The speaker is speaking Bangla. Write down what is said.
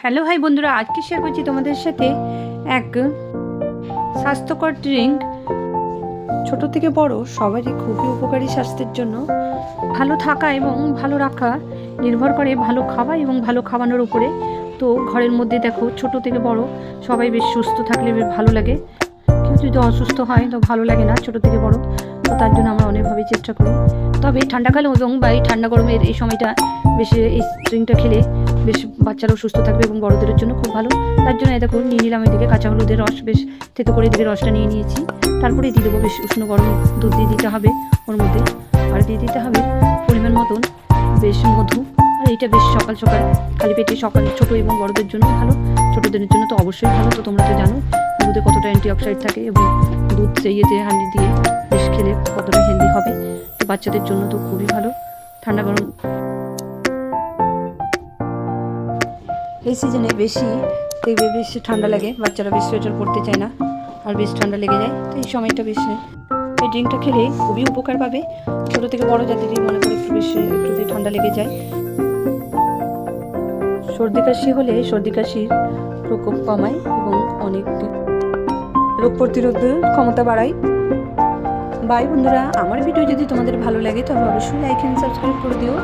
হ্যালো হাই বন্ধুরা, আজকে শেয়ার করছি তোমাদের সাথে এক স্বাস্থ্যকর ড্রিঙ্ক। ছোট থেকে বড় সবারই খুবই উপকারী স্বাস্থ্যের জন্য। ভালো থাকা এবং ভালো রাখা নির্ভর করে ভালো খাওয়া এবং ভালো খাওয়ানোর উপরে। তো ঘরের মধ্যে দেখো, ছোট থেকে বড় সবাই বেশ সুস্থ থাকলে বেশ ভালো লাগে। কেউ যদি অসুস্থ হয় তো ভালো লাগে না, ছোট থেকে বড়। তো তার জন্য আমরা অনেকভাবেই চেষ্টা করি। তবে ঠান্ডাকাল এবং বা এই ঠান্ডা গরমের এই সময়টা বেশ এই ড্রিঙ্কটা খেলে বেশ বাচ্চারাও সুস্থ থাকবে এবং বড়দের জন্য খুব ভালো। তার জন্য দেখো নিয়ে নিলাম এদিকে কাঁচা হলুদের রস, বেশ থেতো করে এদিকে রসটা নিয়ে নিয়েছি। তারপরে দিয়ে দেবো বেশ উষ্ণ গরম দুধ দিয়ে দিতে হবে ওর মধ্যে, আর দিয়ে দিতে হবে পরিমাণ মতন বেশ মধু। আর এইটা বেশ সকাল সকাল খালি পেটে, সকাল ছোটো এবং বড়দের জন্য ভালো। ছোটোদের জন্য তো অবশ্যই ভালো। তো তোমরা তো জানো দুধে কতটা অ্যান্টিঅক্সিডেন্ট থাকে এবং দুধ ইয়েতে হাঁড়ি দিয়ে বেশ খেলে কতটা হেলদি হবে। তো বাচ্চাদের জন্য তো খুবই ভালো। ঠান্ডা গরম এই সিজনে বেশি দেখবে বেশি ঠান্ডা লাগে, বাচ্চারা বেশ সোয়েটার পরতে চায় না আর বেশ ঠান্ডা লেগে যায়। তো এই সময়টা বেশ এই ড্রিঙ্কটা খেলে খুবই উপকার পাবে। ছোটো থেকে বড় যাদেরই মনে করে একটু বেশি একটুতে ঠান্ডা লেগে যায়, সর্দি কাশি হলে সর্দি কাশির প্রকোপ কমায় এবং অনেক রোগ প্রতিরোধ ক্ষমতা বাড়ায়। বাই বন্ধুরা, আমার ভিডিও যদি তোমাদের ভালো লাগে তবে অবশ্যই লাইক এন্ড সাবস্ক্রাইব করে দিও।